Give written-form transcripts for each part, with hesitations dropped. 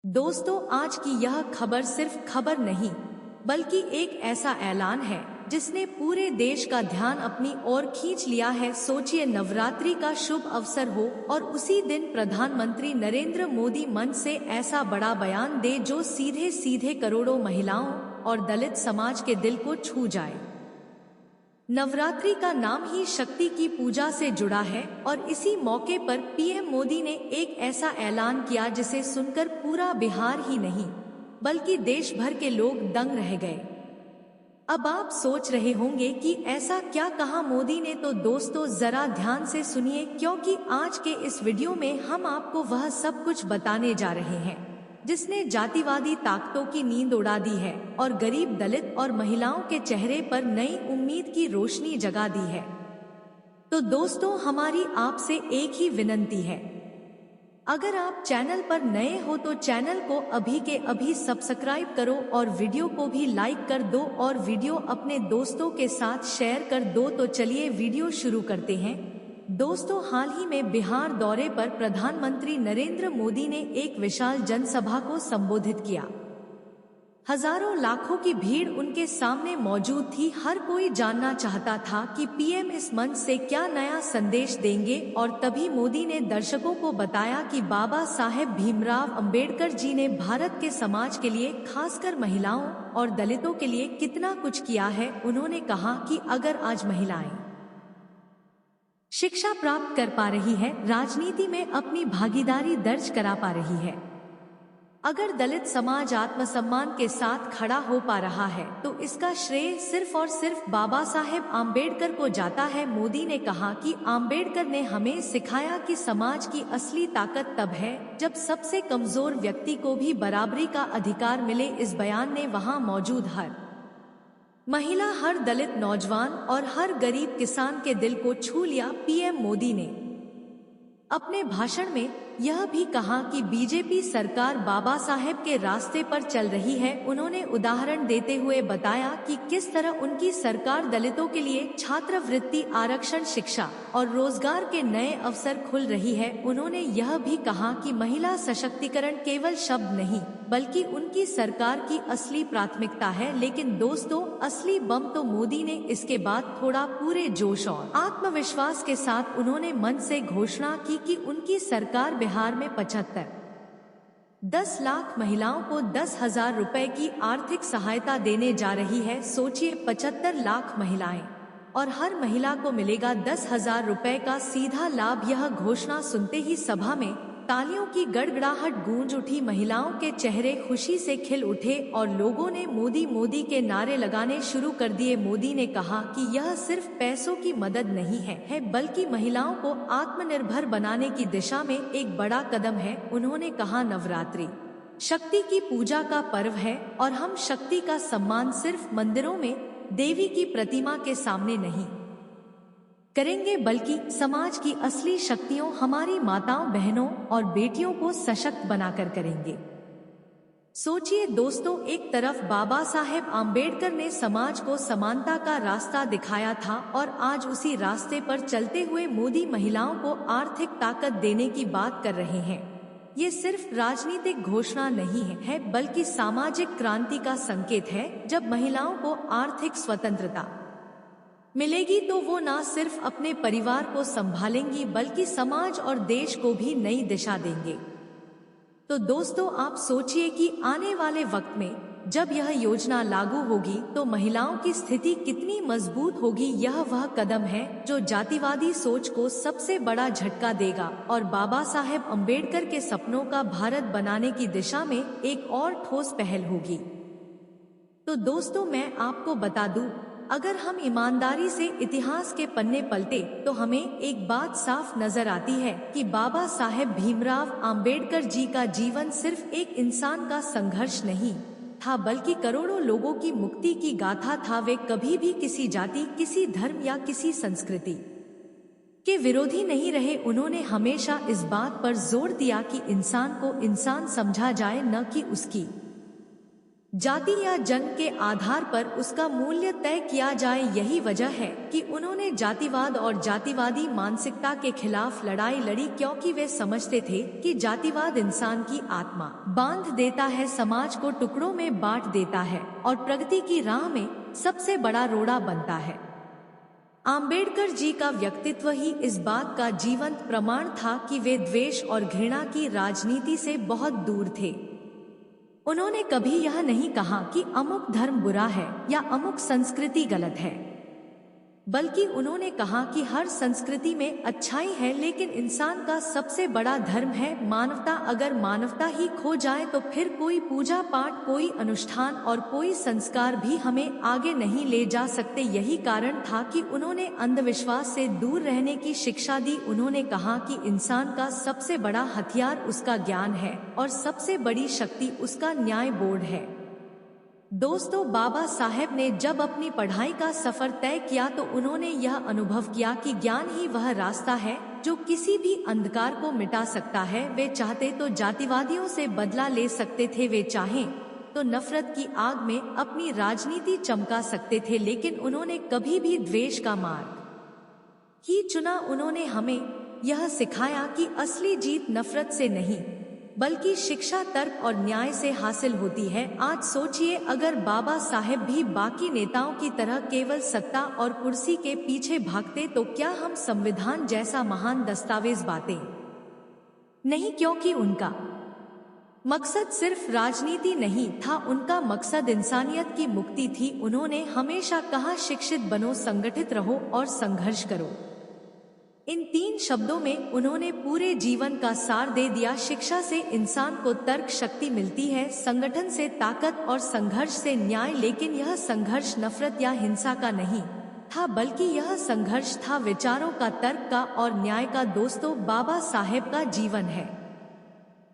दोस्तों, आज की यह खबर सिर्फ खबर नहीं बल्कि एक ऐसा ऐलान है जिसने पूरे देश का ध्यान अपनी ओर खींच लिया है। सोचिए, नवरात्रि का शुभ अवसर हो और उसी दिन प्रधानमंत्री नरेंद्र मोदी मंच से ऐसा बड़ा बयान दे जो सीधे सीधे करोड़ों महिलाओं और दलित समाज के दिल को छू जाए। नवरात्रि का नाम ही शक्ति की पूजा से जुड़ा है और इसी मौके पर पीएम मोदी ने एक ऐसा ऐलान किया जिसे सुनकर पूरा बिहार ही नहीं बल्कि देश भर के लोग दंग रह गए। अब आप सोच रहे होंगे कि ऐसा क्या कहा मोदी ने, तो दोस्तों जरा ध्यान से सुनिए, क्योंकि आज के इस वीडियो में हम आपको वह सब कुछ बताने जा रहे हैं जिसने जातिवादी ताकतों की नींद उड़ा दी है और गरीब, दलित और महिलाओं के चेहरे पर नई उम्मीद की रोशनी जगा दी है। तो दोस्तों, हमारी आपसे एक ही विनती है, अगर आप चैनल पर नए हो तो चैनल को अभी के अभी सब्सक्राइब करो और वीडियो को भी लाइक कर दो और वीडियो अपने दोस्तों के साथ शेयर कर दो। तो चलिए वीडियो शुरू करते हैं। दोस्तों, हाल ही में बिहार दौरे पर प्रधानमंत्री नरेंद्र मोदी ने एक विशाल जनसभा को संबोधित किया। हजारों लाखों की भीड़ उनके सामने मौजूद थी। हर कोई जानना चाहता था कि पीएम इस मंच से क्या नया संदेश देंगे और तभी मोदी ने दर्शकों को बताया कि बाबा साहेब भीमराव अंबेडकर जी ने भारत के समाज के लिए, खासकर महिलाओं और दलितों के लिए कितना कुछ किया है। उन्होंने कहा कि अगर आज महिलाएं शिक्षा प्राप्त कर पा रही है, राजनीति में अपनी भागीदारी दर्ज करा पा रही है, अगर दलित समाज आत्मसम्मान के साथ खड़ा हो पा रहा है, तो इसका श्रेय सिर्फ और सिर्फ बाबा साहेब आम्बेडकर को जाता है। मोदी ने कहा कि आम्बेडकर ने हमें सिखाया कि समाज की असली ताकत तब है जब सबसे कमजोर व्यक्ति को भी बराबरी का अधिकार मिले। इस बयान ने वहां मौजूद हर महिला, हर दलित नौजवान और हर गरीब किसान के दिल को छू लिया। पीएम मोदी ने अपने भाषण में यह भी कहा कि बीजेपी सरकार बाबा साहेब के रास्ते पर चल रही है। उन्होंने उदाहरण देते हुए बताया कि किस तरह उनकी सरकार दलितों के लिए छात्रवृत्ति, आरक्षण, शिक्षा और रोजगार के नए अवसर खुल रही है। उन्होंने यह भी कहा कि महिला सशक्तिकरण केवल शब्द नहीं बल्कि उनकी सरकार की असली प्राथमिकता है। लेकिन दोस्तों, असली बम तो मोदी ने इसके बाद थोड़ा पूरे जोश और आत्मविश्वास के साथ उन्होंने मंच से घोषणा की कि उनकी सरकार बिहार में 10 लाख महिलाओं को 10,000 रुपए की आर्थिक सहायता देने जा रही है। सोचिए, 75 लाख महिलाएं और हर महिला को मिलेगा 10,000 रुपए का सीधा लाभ। यह घोषणा सुनते ही सभा में तालियों की गड़गड़ाहट गूंज उठी। महिलाओं के चेहरे खुशी से खिल उठे और लोगों ने मोदी मोदी के नारे लगाने शुरू कर दिए। मोदी ने कहा कि यह सिर्फ पैसों की मदद नहीं है बल्कि महिलाओं को आत्मनिर्भर बनाने की दिशा में एक बड़ा कदम है। उन्होंने कहा, नवरात्रि शक्ति की पूजा का पर्व है और हम शक्ति का सम्मान सिर्फ मंदिरों में देवी की प्रतिमा के सामने नहीं करेंगे बल्कि समाज की असली शक्तियों, हमारी माताओं, बहनों और बेटियों को सशक्त बनाकर करेंगे। सोचिए दोस्तों, एक तरफ बाबा साहेब आम्बेडकर ने समाज को समानता का रास्ता दिखाया था और आज उसी रास्ते पर चलते हुए मोदी महिलाओं को आर्थिक ताकत देने की बात कर रहे हैं। ये सिर्फ राजनीतिक घोषणा नहीं है बल्कि सामाजिक क्रांति का संकेत है। जब महिलाओं को आर्थिक स्वतंत्रता मिलेगी तो वो न सिर्फ अपने परिवार को संभालेंगी बल्कि समाज और देश को भी नई दिशा देंगे। तो दोस्तों, आप सोचिए कि आने वाले वक्त में जब यह योजना लागू होगी तो महिलाओं की स्थिति कितनी मजबूत होगी। यह वह कदम है जो जातिवादी सोच को सबसे बड़ा झटका देगा और बाबा साहेब अम्बेडकर के सपनों का भारत बनाने की दिशा में एक और ठोस पहल होगी। तो दोस्तों, मैं आपको बता दूं, अगर हम ईमानदारी से इतिहास के पन्ने पलटे तो हमें एक बात साफ नजर आती है कि बाबा साहेब भीमराव आम्बेडकर जी का जीवन सिर्फ एक इंसान का संघर्ष नहीं था बल्कि करोड़ों लोगों की मुक्ति की गाथा था। वे कभी भी किसी जाति, किसी धर्म या किसी संस्कृति के विरोधी नहीं रहे। उन्होंने हमेशा इस बात पर जोर दिया कि इंसान को इंसान समझा जाए, न कि उसकी जाति या जन्म के आधार पर उसका मूल्य तय किया जाए। यही वजह है कि उन्होंने जातिवाद और जातिवादी मानसिकता के खिलाफ लड़ाई लड़ी, क्योंकि वे समझते थे कि जातिवाद इंसान की आत्मा बांध देता है, समाज को टुकड़ों में बांट देता है और प्रगति की राह में सबसे बड़ा रोड़ा बनता है। आम्बेडकर जी का व्यक्तित्व ही इस बात का जीवंत प्रमाण था कि वे द्वेष और घृणा की राजनीति से बहुत दूर थे। उन्होंने कभी यह नहीं कहा कि अमुक धर्म बुरा है या अमुक संस्कृति गलत है, बल्कि उन्होंने कहा कि हर संस्कृति में अच्छाई है, लेकिन इंसान का सबसे बड़ा धर्म है मानवता। अगर मानवता ही खो जाए तो फिर कोई पूजा पाठ, कोई अनुष्ठान और कोई संस्कार भी हमें आगे नहीं ले जा सकते। यही कारण था कि उन्होंने अंधविश्वास से दूर रहने की शिक्षा दी। उन्होंने कहा कि इंसान का सबसे बड़ा हथियार उसका ज्ञान है और सबसे बड़ी शक्ति उसका न्याय बोर्ड है। दोस्तों, बाबा साहेब ने जब अपनी पढ़ाई का सफर तय किया तो उन्होंने यह अनुभव किया कि ज्ञान ही वह रास्ता है जो किसी भी अंधकार को मिटा सकता है। वे चाहते तो जातिवादियों से बदला ले सकते थे, वे चाहें तो नफरत की आग में अपनी राजनीति चमका सकते थे, लेकिन उन्होंने कभी भी द्वेष का मार्ग ही चुना। उन्होंने हमें यह सिखाया कि असली जीत नफरत से नहीं बल्कि शिक्षा, तर्क और न्याय से हासिल होती है। आज सोचिए, अगर बाबा साहेब भी बाकी नेताओं की तरह केवल सत्ता और कुर्सी के पीछे भागते तो क्या हम संविधान जैसा महान दस्तावेज पाते? नहीं, क्योंकि उनका मकसद सिर्फ राजनीति नहीं था, उनका मकसद इंसानियत की मुक्ति थी। उन्होंने हमेशा कहा, शिक्षित बनो, संगठित रहो और संघर्ष करो। इन 3 शब्दों में उन्होंने पूरे जीवन का सार दे दिया। शिक्षा से इंसान को तर्क शक्ति मिलती है, संगठन से ताकत और संघर्ष से न्याय। लेकिन यह संघर्ष नफरत या हिंसा का नहीं था, बल्कि यह संघर्ष था विचारों का, तर्क का और न्याय का। दोस्तों, बाबा साहेब का जीवन है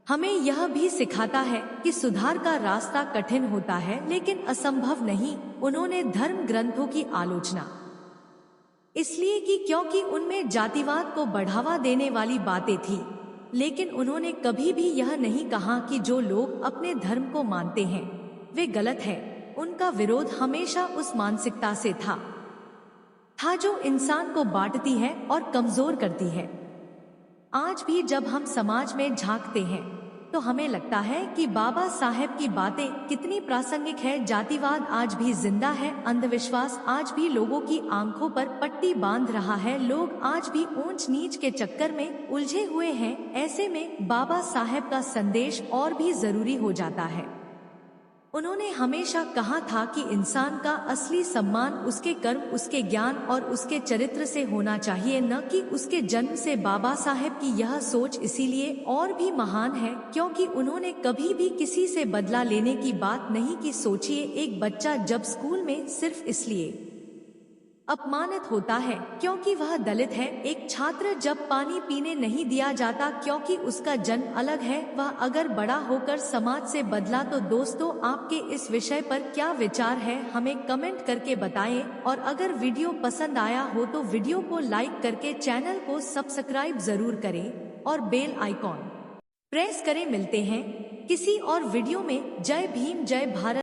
हमें यह भी सिखाता है कि सुधार का रास्ता कठिन होता है लेकिन असंभव नहीं। उन्होंने धर्म ग्रंथों की आलोचना इसलिए की क्योंकि उनमें जातिवाद को बढ़ावा देने वाली बातें थी, लेकिन उन्होंने कभी भी यह नहीं कहा कि जो लोग अपने धर्म को मानते हैं वे गलत हैं। उनका विरोध हमेशा उस मानसिकता से था जो इंसान को बांटती है और कमजोर करती है। आज भी जब हम समाज में झांकते हैं तो हमें लगता है कि बाबा साहेब की बातें कितनी प्रासंगिक है। जातिवाद आज भी जिंदा है, अंधविश्वास आज भी लोगों की आंखों पर पट्टी बांध रहा है, लोग आज भी ऊंच नीच के चक्कर में उलझे हुए हैं। ऐसे में बाबा साहेब का संदेश और भी जरूरी हो जाता है। उन्होंने हमेशा कहा था कि इंसान का असली सम्मान उसके कर्म, उसके ज्ञान और उसके चरित्र से होना चाहिए, न कि उसके जन्म से। बाबा साहेब की यह सोच इसीलिए और भी महान है क्योंकि उन्होंने कभी भी किसी से बदला लेने की बात नहीं की। सोचिए, एक बच्चा जब स्कूल में सिर्फ इसलिए अपमानित होता है क्योंकि वह दलित है, एक छात्र जब पानी पीने नहीं दिया जाता क्योंकि उसका जन्म अलग है, वह अगर बड़ा होकर समाज से बदला तो। दोस्तों, आपके इस विषय पर क्या विचार है, हमें कमेंट करके बताएं। और अगर वीडियो पसंद आया हो तो वीडियो को लाइक करके चैनल को सब्सक्राइब जरूर करें और बेल आइकॉन प्रेस करें। मिलते हैं किसी और वीडियो में। जय भीम, जय भारत।